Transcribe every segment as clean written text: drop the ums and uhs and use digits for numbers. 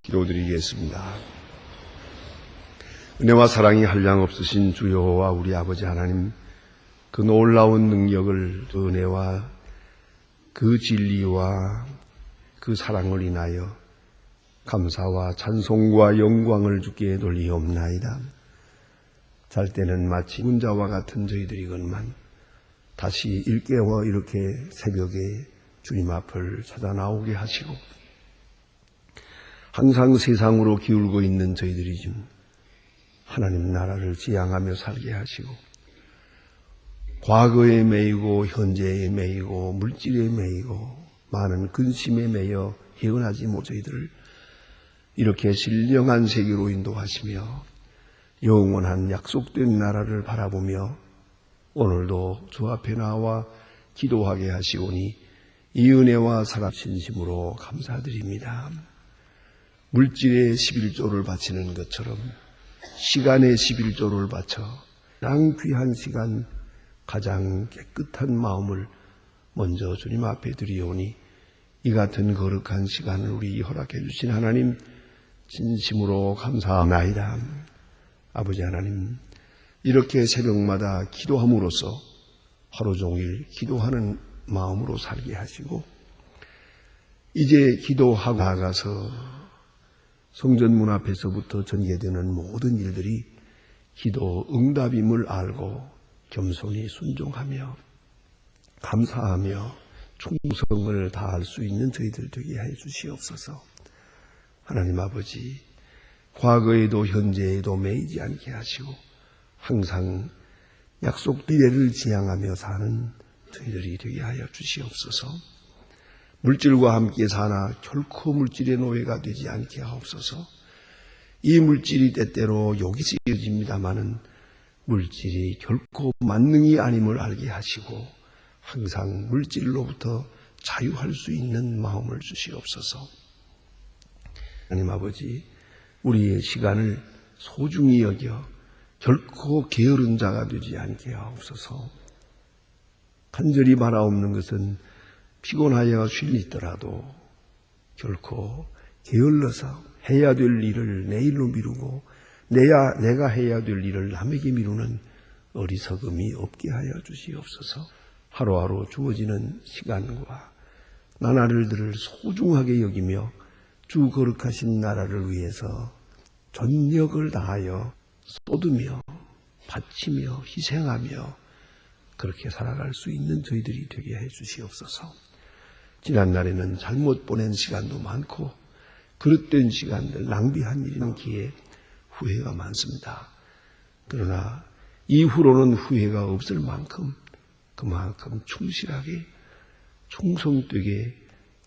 기도드리겠습니다. 은혜와 사랑이 한량없으신 주 여호와 우리 아버지 하나님, 그 놀라운 능력을, 그 은혜와 그 진리와 그 사랑을 인하여 감사와 찬송과 영광을 주께 돌리옵나이다. 잘 때는 마치 문자와 같은 저희들이건만 다시 일깨워 이렇게 새벽에 주님 앞을 찾아 나오게 하시고, 항상 세상으로 기울고 있는 저희들이 좀 하나님 나라를 지향하며 살게 하시고, 과거에 매이고 현재에 매이고 물질에 매이고 많은 근심에 매여 헤어나지 못 저희들을 이렇게 신령한 세계로 인도하시며 영원한 약속된 나라를 바라보며 오늘도 주 앞에 나와 기도하게 하시오니 이 은혜와 사랑 진심으로 감사드립니다. 물질의 11조를 바치는 것처럼 시간의 11조를 바쳐 가장 귀한 시간, 가장 깨끗한 마음을 먼저 주님 앞에 드리오니 이 같은 거룩한 시간을 우리 허락해 주신 하나님 진심으로 감사합니다. 아버지 하나님, 이렇게 새벽마다 기도함으로써 하루 종일 기도하는 마음으로 살게 하시고, 이제 기도하고 나아가서 성전 문 앞에서부터 전개되는 모든 일들이 기도 응답임을 알고 겸손히 순종하며 감사하며 충성을 다할 수 있는 저희들 되게 해 주시옵소서. 하나님 아버지, 과거에도 현재에도 매이지 않게 하시고 항상 약속 미래를 지향하며 사는 저희들이 되게 하여 주시옵소서. 물질과 함께 사나 결코 물질의 노예가 되지 않게 하옵소서. 이 물질이 때때로 욕이 쓰여집니다마는 물질이 결코 만능이 아님을 알게 하시고 항상 물질로부터 자유할 수 있는 마음을 주시옵소서. 하나님 아버지, 우리의 시간을 소중히 여겨 결코 게으른 자가 되지 않게 하옵소서. 간절히 바라옵는 것은 피곤하여 쉴 있더라도 결코 게을러서 해야 될 일을 내일로 미루고 내가 해야 될 일을 남에게 미루는 어리석음이 없게 하여 주시옵소서. 하루하루 주어지는 시간과 나날들을 소중하게 여기며 주 거룩하신 나라를 위해서 전력을 다하여 쏟으며 바치며 희생하며 그렇게 살아갈 수 있는 저희들이 되게 해 주시옵소서. 지난날에는 잘못 보낸 시간도 많고 그릇된 시간들, 낭비한 일이 많기에 후회가 많습니다. 그러나 이후로는 후회가 없을 만큼 그만큼 충실하게 충성되게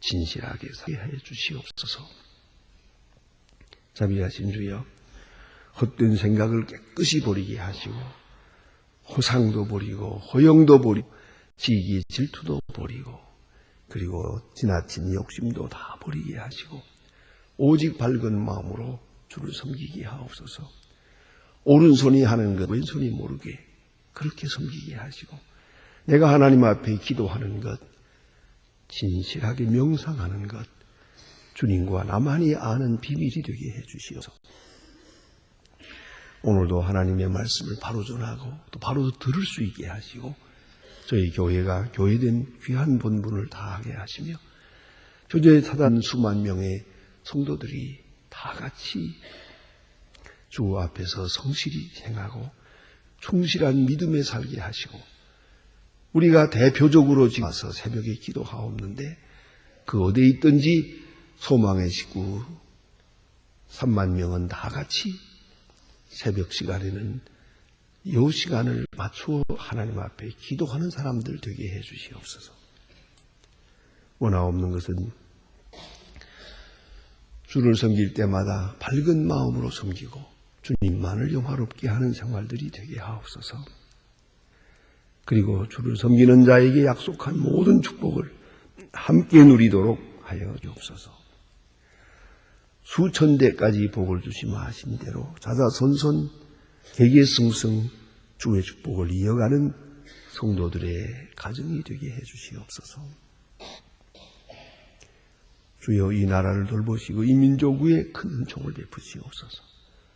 진실하게 살게 해 주시옵소서. 자비하신 주여, 헛된 생각을 깨끗이 버리게 하시고 허상도 버리고 허영도 버리고 지기 질투도 버리고 그리고 지나친 욕심도 다 버리게 하시고 오직 밝은 마음으로 주를 섬기게 하옵소서. 오른손이 하는 것 왼손이 모르게 그렇게 섬기게 하시고 내가 하나님 앞에 기도하는 것, 진실하게 명상하는 것, 주님과 나만이 아는 비밀이 되게 해 주시옵소서. 오늘도 하나님의 말씀을 바로 전하고 또 바로 들을 수 있게 하시고 저희 교회가 교회된 귀한 본분을 다하게 하시며 교제에 사단 수만 명의 성도들이 다 같이 주 앞에서 성실히 행하고 충실한 믿음에 살게 하시고 우리가 대표적으로 지금 와서 새벽에 기도하옵는데 그 어디에 있든지 소망의 식구 3만 명은 다 같이 새벽 시간에는 이 시간을 맞추어 하나님 앞에 기도하는 사람들 되게 해 주시옵소서. 원하옵는 것은 주를 섬길 때마다 밝은 마음으로 섬기고 주님만을 영화롭게 하는 생활들이 되게 하옵소서. 그리고 주를 섬기는 자에게 약속한 모든 축복을 함께 누리도록 하여 주옵소서. 수천 대까지 복을 주시마 하신 대로 자자손손 개개승승 주의 축복을 이어가는 성도들의 가정이 되게 해 주시옵소서. 주여 이 나라를 돌보시고 이 민족 위에 큰 은총을 베푸시옵소서.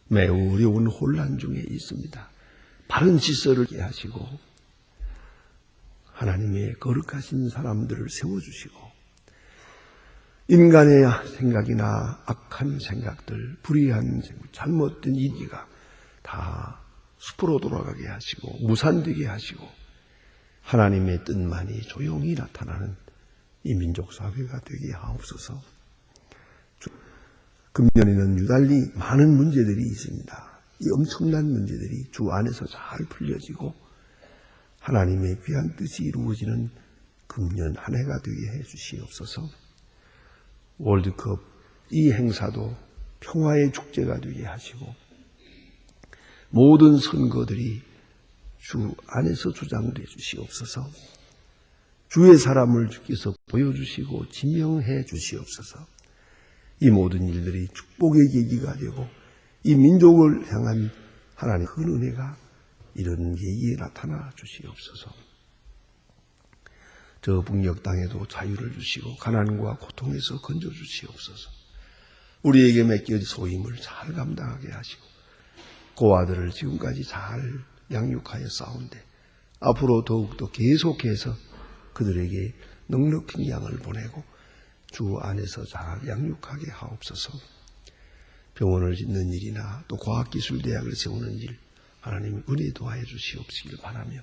매우 어려운 혼란 중에 있습니다. 바른 질서를 깨 하시고 하나님의 거룩하신 사람들을 세워주시고 인간의 생각이나 악한 생각들, 불의한 생각, 잘못된 이기가 다 숲으로 돌아가게 하시고 무산되게 하시고 하나님의 뜻만이 조용히 나타나는 이 민족 사회가 되게 하옵소서. 금년에는 유달리 많은 문제들이 있습니다. 이 엄청난 문제들이 주 안에서 잘 풀려지고 하나님의 귀한 뜻이 이루어지는 금년 한 해가 되게 해 주시옵소서. 월드컵 이 행사도 평화의 축제가 되게 하시고 모든 선거들이 주 안에서 주장되어 주시옵소서. 주의 사람을 주께서 보여주시고 지명해 주시옵소서. 이 모든 일들이 축복의 계기가 되고 이 민족을 향한 하나님의 큰 은혜가 이런 계기에 나타나 주시옵소서. 저 북녘 땅에도 자유를 주시고 가난과 고통에서 건져 주시옵소서. 우리에게 맡겨진 소임을 잘 감당하게 하시고 고아들을 지금까지 잘 양육하여 싸운데 앞으로 더욱더 계속해서 그들에게 넉넉히 양을 보내고 주 안에서 잘 양육하게 하옵소서. 병원을 짓는 일이나 또 과학기술대학을 세우는 일 하나님 은혜 도하여 주시옵시길 바라며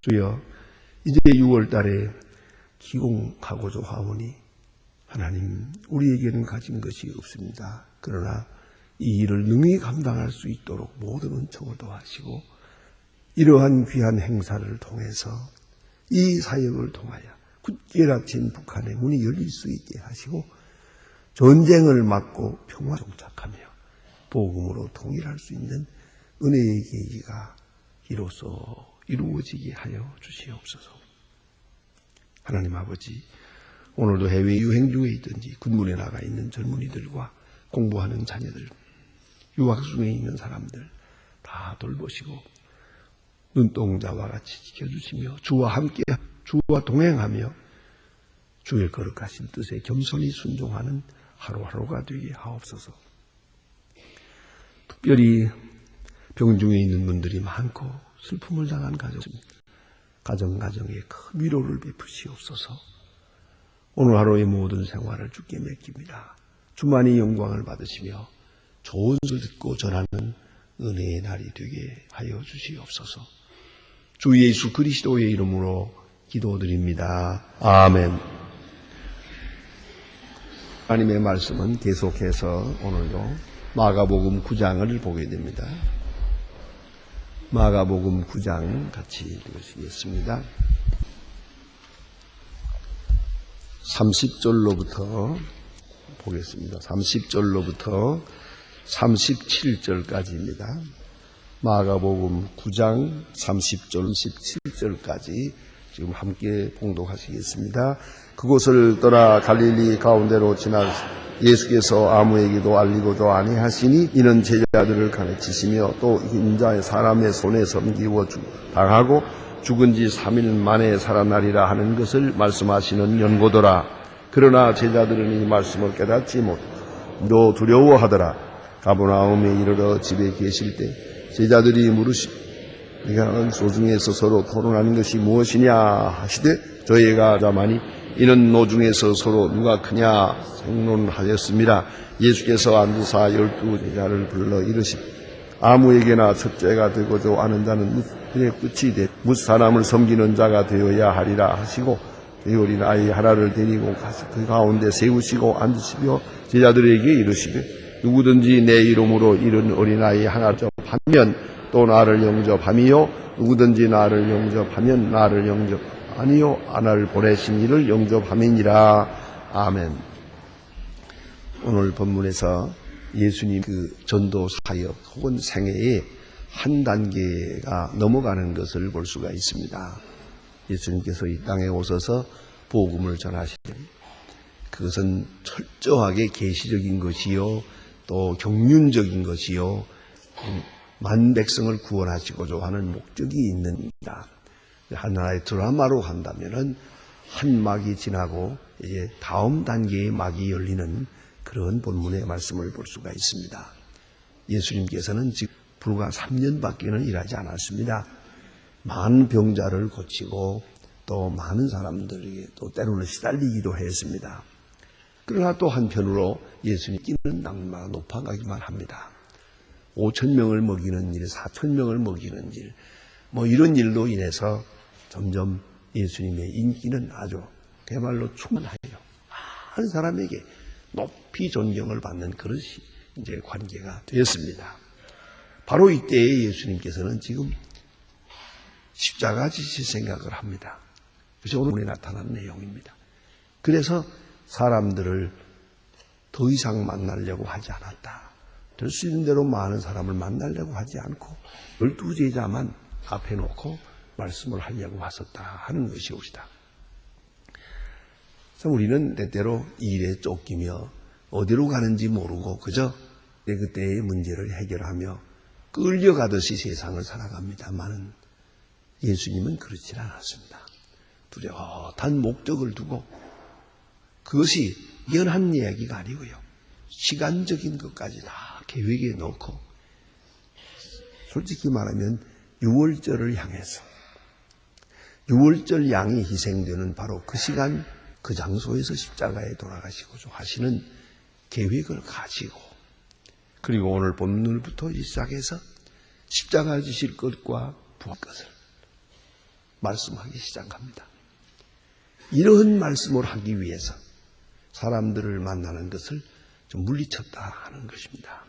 주여 이제 6월 달에 기공하고자 하오니 하나님 우리에게는 가진 것이 없습니다. 그러나 이 일을 능히 감당할 수 있도록 모든 은총을 더하시고 이러한 귀한 행사를 통해서 이 사역을 통하여 굳게 닫힌 북한의 문이 열릴 수 있게 하시고 전쟁을 막고 평화 정착하며 복음으로 통일할 수 있는 은혜의 계기가 이로써 이루어지게 하여 주시옵소서. 하나님 아버지, 오늘도 해외 유행 중에 있든지 군문에 나가 있는 젊은이들과 공부하는 자녀들, 유학 중에 있는 사람들 다 돌보시고 눈동자와 같이 지켜주시며 주와 함께 주와 동행하며 주의 거룩하신 뜻에 겸손히 순종하는 하루하루가 되게 하옵소서. 특별히 병중에 있는 분들이 많고 슬픔을 당한 가정에 큰 위로를 베푸시옵소서. 오늘 하루의 모든 생활을 주께 맡깁니다. 주만이 영광을 받으시며 좋은 소리 듣고 전하는 은혜의 날이 되게 하여 주시옵소서. 주 예수 그리스도의 이름으로 기도드립니다. 아멘. 하나님의 말씀은 계속해서 오늘도 마가복음 9장을 보게 됩니다. 마가복음 9장 같이 읽으시겠습니다. 30절로부터 보겠습니다. 30절로부터 37절까지입니다. 마가복음 9장 30절 17절까지 지금 함께 봉독하시겠습니다. 그곳을 떠나 갈릴리 가운데로 지나 예수께서 아무에게도 알리고도 아니하시니 이는 제자들을 가르치시며 또 인자의 사람의 손에 섬기워 당하고 죽은 지 3일 만에 살아나리라 하는 것을 말씀하시는 연고더라. 그러나 제자들은 이 말씀을 깨닫지 못하고 두려워하더라. 가버나움에 이르러 집에 계실 때 제자들이 물으시되 네가 소중에서 서로 토론하는 것이 무엇이냐 하시되 저희가 자마니 이는 노중에서 서로 누가 크냐 생론하였습니다. 예수께서 앉으사 12 제자를 불러 이르시되 아무에게나 첫째가 되고자 하는 자는 그의 끝이 되 뭇 사람을 섬기는 자가 되어야 하리라 하시고 어린 아이 하나를 데리고 가서 그 가운데 세우시고 앉으시며 제자들에게 이르시되 누구든지 내 이름으로 이른 어린아이 하나 영접하면 또 나를 영접함이요 누구든지 나를 영접하면 나를 영접하니요 나를 보내신 이를 영접함이니라. 아멘. 오늘 본문에서 예수님 그 전도 사역 혹은 생애의 한 단계가 넘어가는 것을 볼 수가 있습니다. 예수님께서 이 땅에 오셔서 복음을 전하시는 그것은 철저하게 계시적인 것이요 또 경륜적인 것이요 만 백성을 구원하시고자 하는 목적이 있는다. 하나의 드라마로 한다면은 한 막이 지나고 이제 다음 단계의 막이 열리는 그런 본문의 말씀을 볼 수가 있습니다. 예수님께서는 지금 불과 3년밖에는 일하지 않았습니다. 많은 병자를 고치고 또 많은 사람들에게 또 때로는 시달리기도 했습니다. 그러나 또 한편으로 예수님 끼는 날마다 높아가기만 합니다. 5,000명을 먹이는 일, 4,000명을 먹이는 일, 이런 일로 인해서 점점 예수님의 인기는 아주 그야말로 충만하여 많은 사람에게 높이 존경을 받는 그릇이 이제 관계가 되었습니다. 바로 이때에 예수님께서는 지금 십자가 지실 생각을 합니다. 그것이 오늘에 나타난 내용입니다. 그래서 사람들을 더 이상 만나려고 하지 않았다. 될 수 있는 대로 많은 사람을 만나려고 하지 않고 12제자만 앞에 놓고 말씀을 하려고 하셨다 하는 것이옵시다. 우리는 때때로 일에 쫓기며 어디로 가는지 모르고 그저 그때의 문제를 해결하며 끌려가듯이 세상을 살아갑니다만은 예수님은 그렇지 않았습니다. 뚜렷한 목적을 두고 그것이 연한 이야기가 아니고요. 시간적인 것까지 다 계획에 넣고 솔직히 말하면 유월절을 향해서 유월절 양이 희생되는 바로 그 시간 그 장소에서 십자가에 돌아가시고 하시는 계획을 가지고 그리고 오늘 본문부터 시작해서 십자가 지실 것과 부활 것을 말씀하기 시작합니다. 이러한 말씀을 하기 위해서 사람들을 만나는 것을 좀 물리쳤다 하는 것입니다.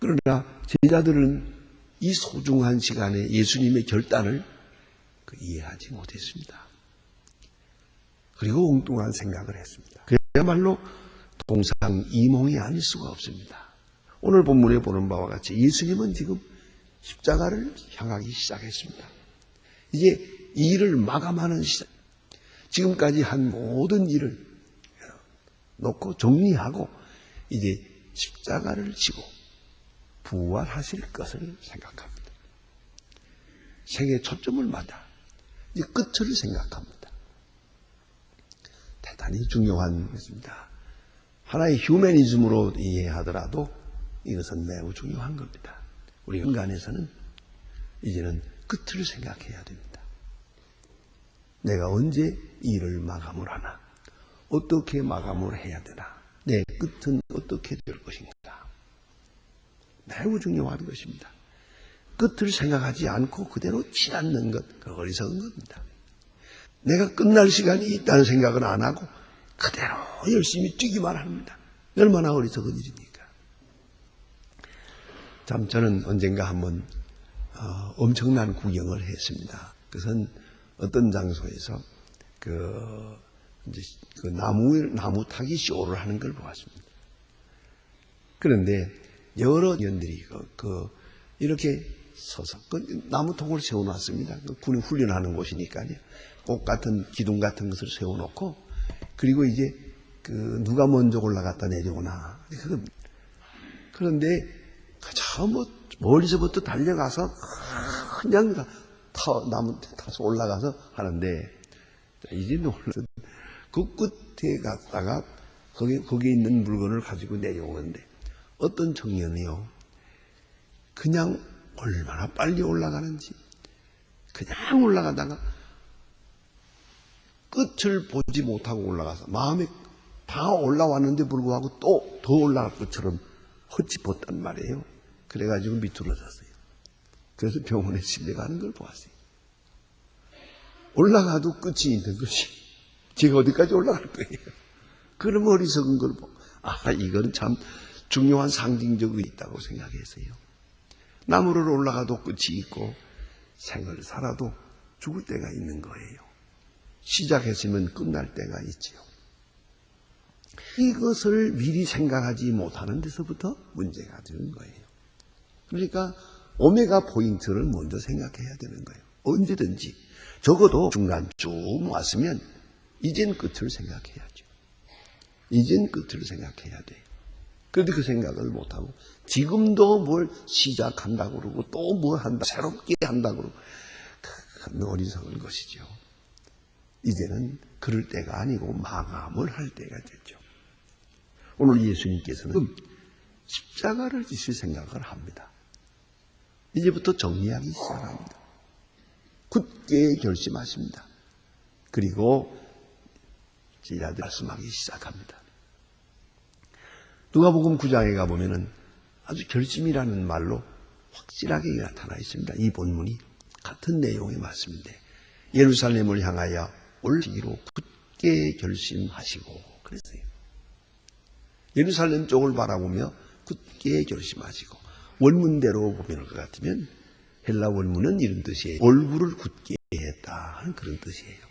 그러나 제자들은 이 소중한 시간에 예수님의 결단을 이해하지 못했습니다. 그리고 엉뚱한 생각을 했습니다. 그야말로 동상이몽이 아닐 수가 없습니다. 오늘 본문에 보는 바와 같이 예수님은 지금 십자가를 향하기 시작했습니다. 이제 이 일을 마감하는 시작. 지금까지 한 모든 일을 놓고 정리하고 이제 십자가를 지고 부활하실 것을 생각합니다. 생의 초점을 맞아 이제 끝을 생각합니다. 대단히 중요한 것입니다. 하나의 휴머니즘으로 이해하더라도 이것은 매우 중요한 겁니다. 우리 인간에서는 이제는 끝을 생각해야 됩니다. 내가 언제 일을 마감을 하나? 어떻게 마감을 해야 되나? 내 끝은 어떻게 될 것인가? 매우 중요한 것입니다. 끝을 생각하지 않고 그대로 지나는 것, 그 어리석은 겁니다. 내가 끝날 시간이 있다는 생각은 안 하고 그대로 열심히 뛰기만 합니다. 얼마나 어리석은 일입니까? 참 저는 언젠가 한번 엄청난 구경을 했습니다. 그것은 어떤 장소에서 나무 타기 쇼를 하는 걸 보았습니다. 그런데 여러 연들이 이렇게 서서 나무통을 세워놨습니다. 군인 훈련하는 곳이니까요. 꽃 같은 기둥 같은 것을 세워놓고 그리고 이제 누가 먼저 올라갔다 내려오나 그런데 저 멀리서부터 달려가서 그냥 나무 타서 올라가서 하는데 이제 놀라서 그 끝에 갔다가 거기에 있는 물건을 가지고 내려오는데 어떤 청년이요 그냥 얼마나 빨리 올라가는지 그냥 올라가다가 끝을 보지 못하고 올라가서 마음에 다 올라왔는데 불구하고 또 더 올라갈 것처럼 헛짚었단 말이에요. 그래가지고 미끄러졌어요. 그래서 병원에 실려가는 걸 보았어요. 올라가도 끝이 있는 것이 제가 어디까지 올라갈 거예요. 그런 어리석은 걸 보고 이건 참 중요한 상징적이 있다고 생각했어요. 나무를 올라가도 끝이 있고 생을 살아도 죽을 때가 있는 거예요. 시작했으면 끝날 때가 있지요. 이것을 미리 생각하지 못하는 데서부터 문제가 되는 거예요. 그러니까 오메가 포인트를 먼저 생각해야 되는 거예요. 언제든지 적어도 중간 쭉 왔으면 이젠 끝을 생각해야죠. 이젠 끝을 생각해야 돼요. 그런데 그 생각을 못하고 지금도 뭘 시작한다고 그러고 또 뭘 한다 새롭게 한다고 그러고 큰 어리석은 것이죠. 이제는 그럴 때가 아니고 마감을 할 때가 됐죠. 오늘 예수님께서는 십자가를 지실 생각을 합니다. 이제부터 정리하기 시작합니다. 굳게 결심하십니다. 그리고 제자들 말씀하기 시작합니다. 누가복음 9장에 가보면은 아주 결심이라는 말로 확실하게 나타나 있습니다. 이 본문이 같은 내용의 말씀인데 예루살렘을 향하여 올시기로 굳게 결심하시고 그랬어요. 예루살렘 쪽을 바라보며 굳게 결심하시고 원문대로 보면 것 같으면 헬라 원문은 이런 뜻이에요. 얼굴을 굳게 했다 하는 그런 뜻이에요.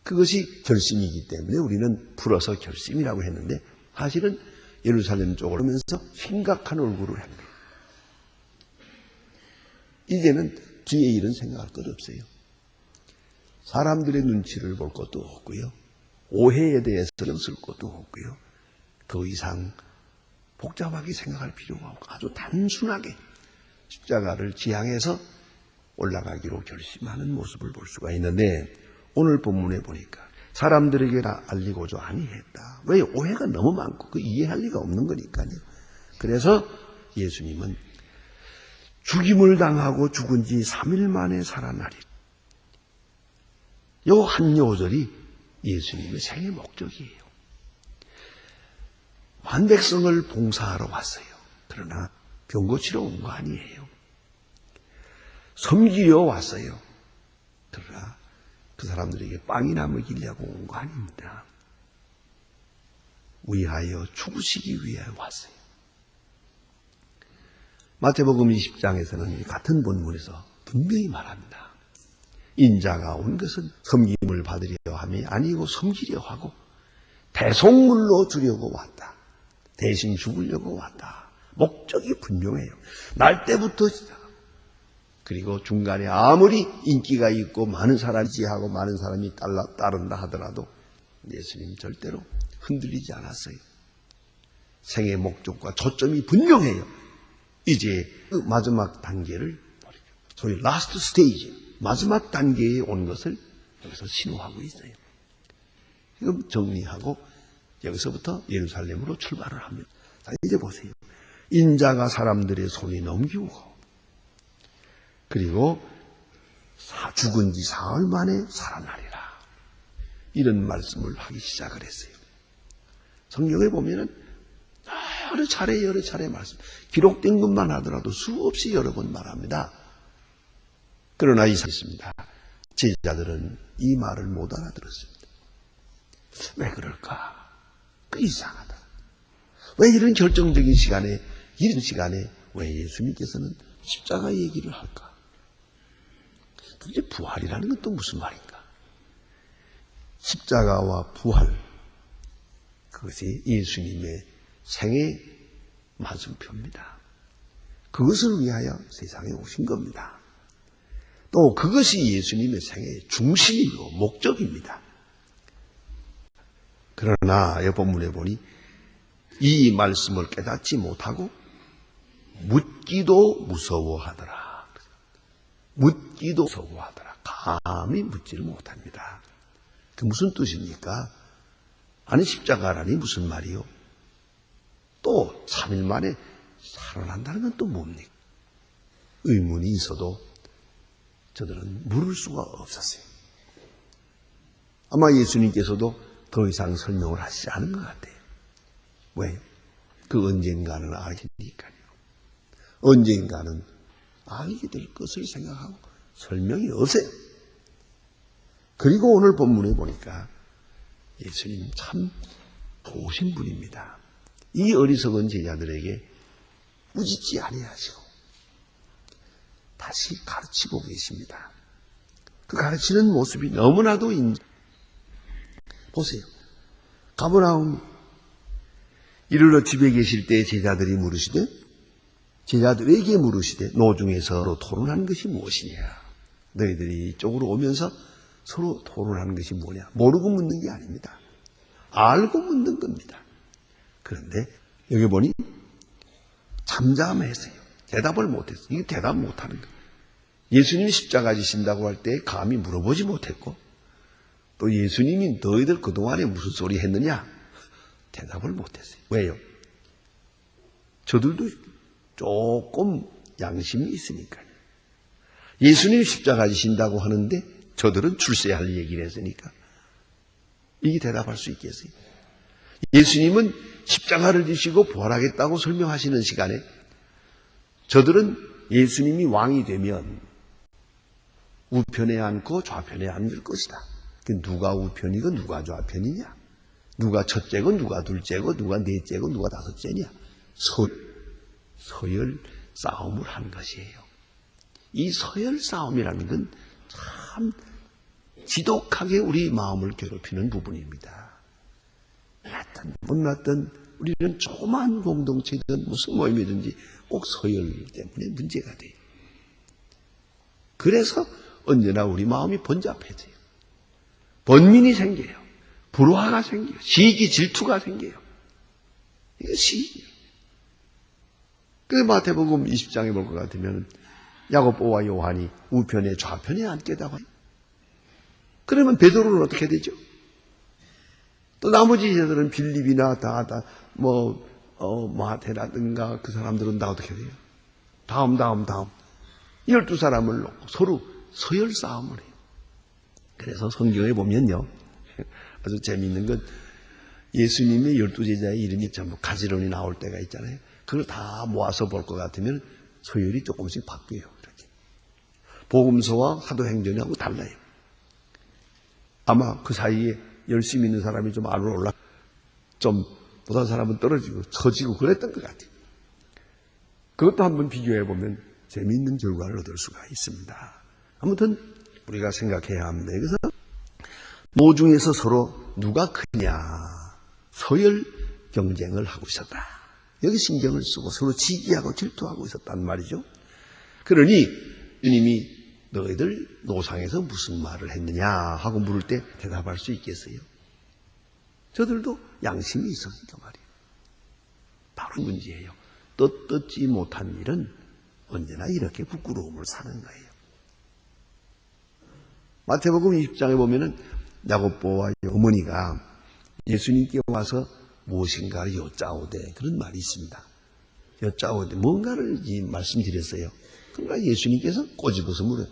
그것이 결심이기 때문에 우리는 풀어서 결심이라고 했는데 사실은 예루살렘 쪽으로 오면서 심각한 얼굴을 한 거예요. 이제는 뒤에 일은 생각할 것 없어요. 사람들의 눈치를 볼 것도 없고요. 오해에 대해서 신경 쓸 것도 없고요. 더 이상 복잡하게 생각할 필요가 없고 아주 단순하게 십자가를 지향해서 올라가기로 결심하는 모습을 볼 수가 있는데 오늘 본문에 보니까 사람들에게 다 알리고자 아니했다. 왜? 오해가 너무 많고 그 이해할 리가 없는 거니까요. 그래서 예수님은 죽임을 당하고 죽은 지 3일 만에 살아나리. 요 한 요절이 예수님의 생애 목적이에요. 만백성을 봉사하러 왔어요. 그러나 병 고치러 온 거 아니에요. 섬기려 왔어요. 그러나 그 사람들에게 빵이나 먹이려고 온 거 아닙니다. 위하여 죽으시기 위하여 왔어요. 마태복음 20장에서는 같은 본문에서 분명히 말합니다. 인자가 온 것은 섬김을 받으려 함이 아니고 섬기려 하고 대속물로 주려고 왔다. 대신 죽으려고 왔다. 목적이 분명해요. 날 때부터 시작하고 그리고 중간에 아무리 인기가 있고 많은 사람이 지하고 많은 사람이 따른다 하더라도 예수님 절대로 흔들리지 않았어요. 생의 목적과 초점이 분명해요. 이제 그 마지막 단계를 소위 라스트 스테이지 마지막 단계에 온 것을 여기서 신호하고 있어요. 지금 정리하고 여기서부터 예루살렘으로 출발을 합니다. 자, 이제 보세요. 인자가 사람들의 손에 넘기고 그리고 죽은 지 4일 만에 살아나리라. 이런 말씀을 하기 시작을 했어요. 성경에 보면은 여러 차례 말씀. 기록된 것만 하더라도 수없이 여러 번 말합니다. 그러나 있습니다. 제자들은 이 말을 못 알아들었습니다. 왜 그럴까? 이상하다. 왜 이런 결정적인 시간에, 이런 시간에 왜 예수님께서는 십자가 얘기를 할까? 도대체 부활이라는 건 또 무슨 말인가? 십자가와 부활, 그것이 예수님의 생의 맞은표입니다. 그것을 위하여 세상에 오신 겁니다. 또 그것이 예수님의 생애의 중심이고 목적입니다. 그러나 이 본문에 보니 이 말씀을 깨닫지 못하고 묻기도 무서워하더라. 묻기도 무서워하더라. 감히 묻지를 못합니다. 그 무슨 뜻입니까? 아니 십자가라니 무슨 말이요? 또 3일 만에 살아난다는 건 또 뭡니까? 의문이 있어도 저들은 물을 수가 없었어요. 아마 예수님께서도 더 이상 설명을 하시지 않은 것 같아요. 왜요? 그 언젠가는 알게 되니까요. 언젠가는 알게 될 것을 생각하고 설명이 없어요. 그리고 오늘 본문에 보니까 예수님 참 좋으신 분입니다. 이 어리석은 제자들에게 꾸짖지 아니하시고 다시 가르치고 계십니다. 그 가르치는 모습이 너무나도 보세요. 가버나움 이르러 집에 계실 때 제자들이 물으시되 제자들에게 물으시되 노중에서 토론하는 것이 무엇이냐. 너희들이 이쪽으로 오면서 서로 토론하는 것이 뭐냐. 모르고 묻는 게 아닙니다. 알고 묻는 겁니다. 그런데 여기 보니 잠잠했어요. 대답을 못했어요. 이게 대답 못하는 거예요. 예수님이 십자가 지신다고 할 때 감히 물어보지 못했고, 또 예수님이 너희들 그동안에 무슨 소리 했느냐? 대답을 못했어요. 왜요? 저들도 조금 양심이 있으니까요. 예수님이 십자가 지신다고 하는데 저들은 출세할 얘기를 했으니까 이게 대답할 수 있겠어요? 예수님은 십자가를 지시고 부활하겠다고 설명하시는 시간에 저들은 예수님이 왕이 되면 우편에 앉고 좌편에 앉을 것이다. 누가 우편이고 누가 좌편이냐? 누가 첫째고 누가 둘째고 누가 넷째고 누가 다섯째냐? 서열 싸움을 한 것이에요. 이 서열 싸움이라는 건 참 지독하게 우리 마음을 괴롭히는 부분입니다. 났든 못 났든 우리는 조그만 공동체든 무슨 모임이든지 꼭 서열 때문에 문제가 돼요. 그래서 언제나 우리 마음이 번잡해져요. 번민이 생겨요. 불화가 생겨요. 시기 질투가 생겨요. 이거 시기예요. 그 마태복음 20장에 볼 것 같으면 야고보와 요한이 우편에 좌편에 앉게다가 그러면 베드로는 어떻게 되죠? 또 나머지 제자들은 빌립이나 마태라든가 그 사람들은 다 어떻게 돼요? 다음 12사람을 놓고 서로 서열 싸움을 해요. 그래서 성경에 보면요, 아주 재미있는 건 예수님의 12제자의 이름이 전부 가지런히 나올 때가 있잖아요. 그걸 다 모아서 볼 것 같으면 서열이 조금씩 바뀌어요. 이렇게. 복음서와 사도행전하고 달라요. 아마 그 사이에 열심히 있는 사람이 좀 아래로 올라, 좀 못한 사람은 떨어지고 처지고 그랬던 것 같아요. 그것도 한번 비교해 보면 재미있는 결과를 얻을 수가 있습니다. 아무튼 우리가 생각해야 합니다. 그래서 모중에서 서로 누가 크냐 서열 경쟁을 하고 있었다. 여기 신경을 쓰고 서로 지기하고 질투하고 있었단 말이죠. 그러니 주님이 너희들 노상에서 무슨 말을 했느냐 하고 물을 때 대답할 수 있겠어요? 저들도 양심이 있었단 말이에요. 바로 문제예요. 떳떳지 못한 일은 언제나 이렇게 부끄러움을 사는 거예요. 마태복음 20장에 보면은 야고보와 어머니가 예수님께 와서 무엇인가를 여짜오되 그런 말이 있습니다. 여짜오되 뭔가를 말씀드렸어요. 그러니까 예수님께서 꼬집어서 물어요.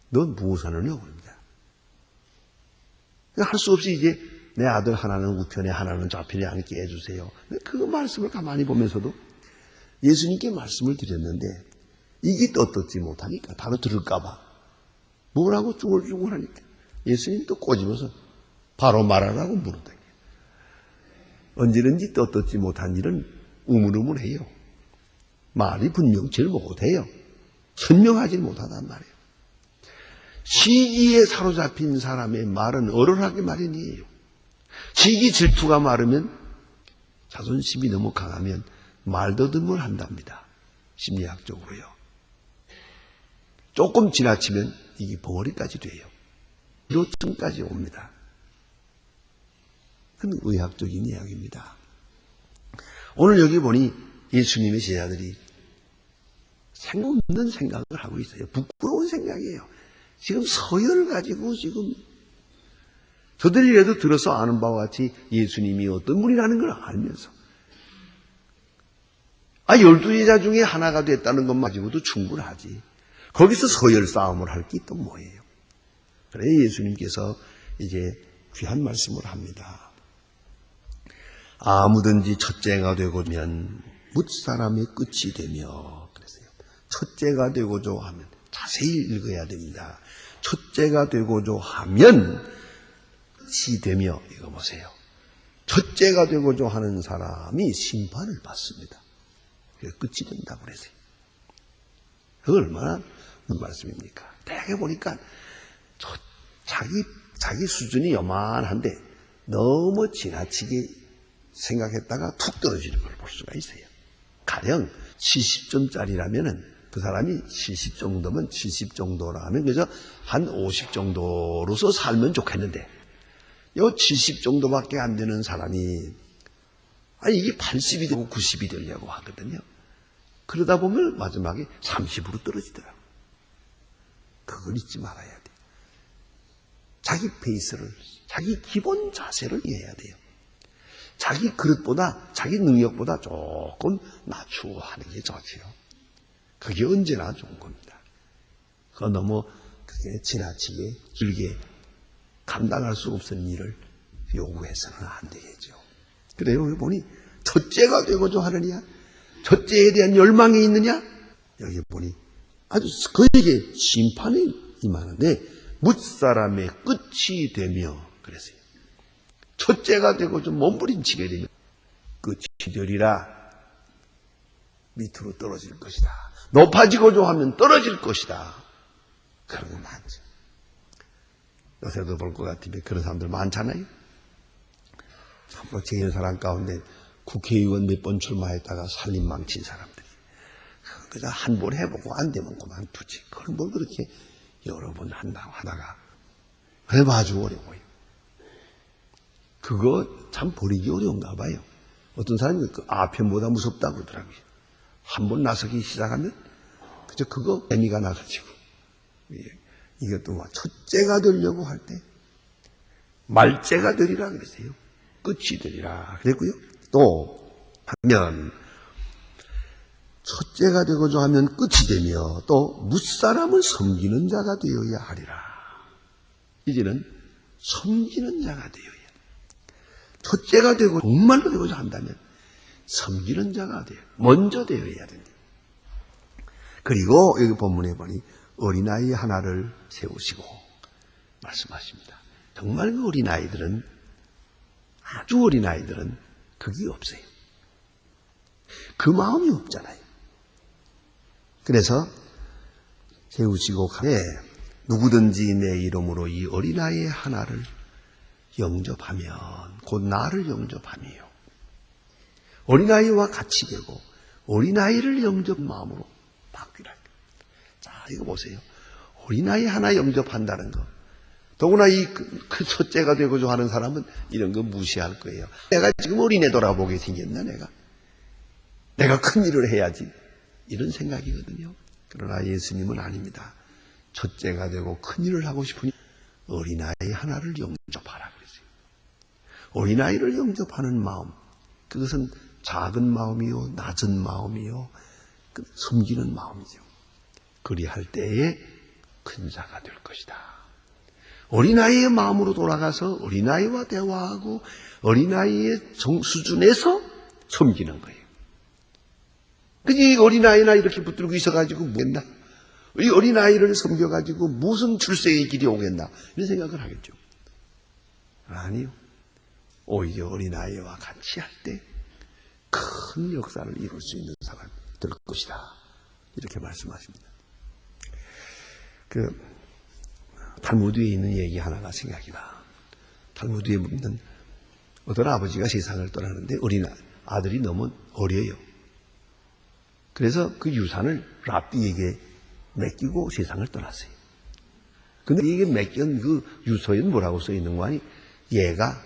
넌 무엇 하느냐고 그럽니다. 할 수 없이 이제 내 아들 하나는 우편에 하나는 좌편에 앉게 해주세요. 그 말씀을 가만히 보면서도 예수님께 말씀을 드렸는데 이게 떳떳지 못하니까 바로 들을까봐 뭐라고 쭈글쭈글 하니까 예수님 또 꼬집어서 바로 말하라고 물었다. 언제든지 떳떳지 못한 일은 우물우물해요. 말이 분명치 못해요. 선명하지 못하단 말이에요. 시기에 사로잡힌 사람의 말은 얼얼하게 마련이에요. 시기 질투가 많으면 자존심이 너무 강하면 말더듬을 한답니다. 심리학적으로요. 조금 지나치면 이게 벙어리까지 돼요. 이로쯤까지 옵니다. 그건 의학적인 이야기입니다. 오늘 여기 보니 예수님의 제자들이 생각없는 생각을 하고 있어요. 부끄러운 생각이에요. 지금 서열을 가지고 지금 저들이라도 들어서 아는 바와 같이 예수님이 어떤 분이라는 걸 알면서 12제자 중에 하나가 됐다는 것만 가지고도 충분하지. 거기서 서열 싸움을 할 게 또 뭐예요? 그래 예수님께서 이제 귀한 말씀을 합니다. 아무든지 첫째가 되고면 뭇사람의 끝이 되며 그랬어요. 첫째가 되고자 하면 자세히 읽어야 됩니다. 첫째가 되고자 하면 끝이 되며 이거 보세요. 첫째가 되고자 하는 사람이 심판을 받습니다. 그래서 끝이 된다고 그랬어요. 그거 얼마나 무슨 말씀입니까? 대개 보니까 자기 수준이 요만한데 너무 지나치게 생각했다가 툭 떨어지는 걸 볼 수가 있어요. 가령 70점짜리라면은 그 사람이 70 정도면 70 정도라 하면 그저 한 50 정도로서 살면 좋겠는데 요 70 정도밖에 안 되는 사람이 이게 80이 되고 90이 되려고 하거든요. 그러다 보면 마지막에 30으로 떨어지더라고요. 그걸 잊지 말아야 돼요. 자기 페이스를, 자기 기본 자세를 이해해야 돼요. 자기 그릇보다, 자기 능력보다 조금 낮추고 하는 게 좋지요. 그게 언제나 좋은 겁니다. 그거 너무 그게 지나치게 길게 감당할 수 없는 일을 요구해서는 안 되겠죠. 그래요. 여기 보니 첫째가 되고자 하느냐? 첫째에 대한 열망이 있느냐? 여기 보니 아주 그에게 심판이 임하는데 뭇사람의 끝이 되며 그랬어요. 첫째가 되고 좀 몸부림치게 되면 끝이 되리라. 밑으로 떨어질 것이다. 높아지고자 하면 떨어질 것이다. 그런 거 많죠. 요새도 볼 것 같으면 그런 사람들 많잖아요. 참으로 제 사람 가운데 국회의원 몇 번 출마했다가 살림 망친 사람들이. 그래서 한 번 해보고 안 되면 그만두지. 그걸 뭘 그렇게 여러 번 한다고 하다가. 그래 아주 어려워요. 그거 참 버리기 어려운가 봐요. 어떤 사람이 그 아편보다 무섭다고 그러더라고요. 한 번 나서기 시작하면 그저 그거 재미가 나가지고. 이것도 첫째가 되려고 할 때 말째가 되리라 그랬어요. 끝이 되리라 그랬고요. 또 하면 첫째가 되고자 하면 끝이 되며 또 뭇사람을 섬기는 자가 되어야 하리라. 이제는 섬기는 자가 되어야 해. 첫째가 되고 정말로 되고자 한다면 섬기는 자가 돼요. 먼저 되어야 된다. 그리고 여기 본문에 보니 어린아이 하나를 세우시고 말씀하십니다. 정말 그 어린아이들은 아주 어린아이들은 그게 없어요. 그 마음이 없잖아요. 그래서 세우시고 가에 누구든지 내 이름으로 이 어린아이 하나를 영접하면 곧 나를 영접하며 어린아이와 같이 되고 어린아이를 영접 마음으로 바뀌라. 자, 이거 보세요. 어린아이 하나 영접한다는 거. 더구나 그 첫째가 되고자 하는 사람은 이런 거 무시할 거예요. 내가 지금 어린애 돌아보게 생겼나 내가 큰 일을 해야지. 이런 생각이거든요. 그러나 예수님은 아닙니다. 첫째가 되고 큰 일을 하고 싶으니 어린아이 하나를 영접하라 그랬어요. 어린아이를 영접하는 마음, 그것은 작은 마음이요, 낮은 마음이요, 섬기는 마음이죠. 그리할 때에 큰 자가 될 것이다. 어린아이의 마음으로 돌아가서 어린아이와 대화하고 어린아이의 수준에서 섬기는 거예요. 이 어린아이나 이렇게 붙들고 있어가지고 뭐겠나? 이 어린아이를 섬겨가지고 무슨 출세의 길이 오겠나? 이런 생각을 하겠죠. 아니요. 오히려 어린아이와 같이 할 때 큰 역사를 이룰 수 있는 사람이 될 것이다. 이렇게 말씀하십니다. 탈무드에 있는 얘기 하나가 생각이 나. 탈무드에 묻는 어떤 아버지가 세상을 떠나는데 어린 아들이 너무 어려요. 그래서 그 유산을 랍비에게 맡기고 세상을 떠났어요. 근데 이게 맡긴 그 유서에는 뭐라고 써 있는 거 아니? 얘가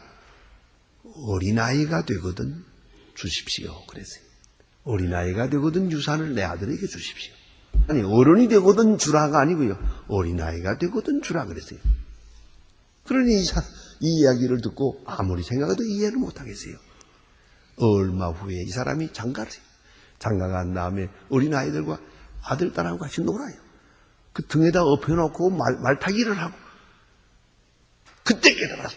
어린아이가 되거든 주십시오. 그랬어요. 어린아이가 되거든 유산을 내 아들에게 주십시오. 아니, 어른이 되거든 주라가 아니고요. 어린아이가 되거든 주라 그랬어요. 그러니 이 이야기를 듣고 아무리 생각해도 이해를 못하겠어요. 얼마 후에 이 사람이 장가를 장가간 다음에 어린아이들과 아들, 딸하고 같이 놀아요. 그 등에다 엎혀놓고 말타기를 하고 그때 깨달아서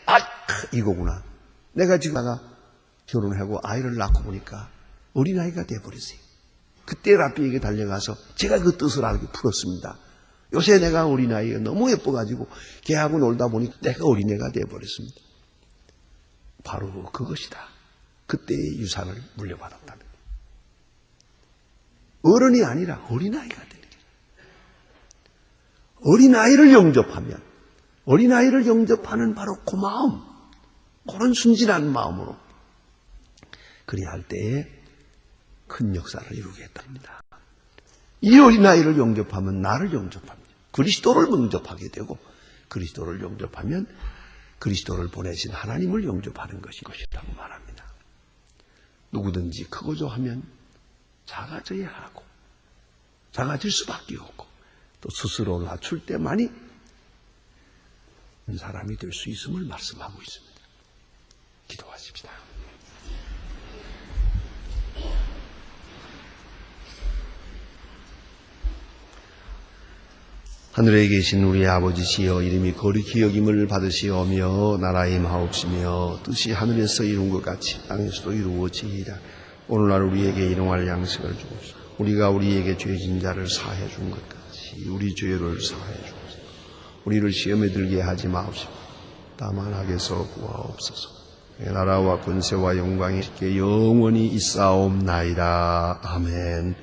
이거구나. 내가 지금 결혼하고 아이를 낳고 보니까 어린아이가 돼버렸어요. 그때 랍비에게 달려가서 제가 그 뜻을 알게 풀었습니다. 요새 내가 어린아이가 너무 예뻐가지고 걔하고 놀다 보니 내가 어린애가 돼버렸습니다. 바로 그것이다. 그때의 유산을 물려받았다는 거예요. 어른이 아니라 어린아이가 되는 거예요. 어린아이를 영접하면 어린아이를 영접하는 바로 그 마음, 그런 순진한 마음으로 그리할 때에 큰 역사를 이루겠답니다. 이 어린아이를 영접하면 나를 영접합니다. 그리스도를 영접하게 되고 그리스도를 영접하면 그리스도를 보내신 하나님을 영접하는 것이라고 말합니다. 누구든지 크고자 하면 작아져야 하고 작아질 수밖에 없고 또 스스로 낮출 때만이 사람이 될 수 있음을 말씀하고 있습니다. 기도하십시다. 하늘에 계신 우리 아버지시여, 이름이 거룩히 여김을 받으시오며 나라의 마옵시며 뜻이 하늘에서 이룬 것 같이 땅에서도 이루어지이다. 오늘날 우리에게 일용할 양식을 주옵소서. 우리가 우리에게 죄진 자를 사해 준 것 같이 우리 죄를 사해 주옵소서. 우리를 시험에 들게 하지 마옵시고 다만 악에서 구하옵소서. 나라와 권세와 영광이 영원히 있사옵나이다. 아멘.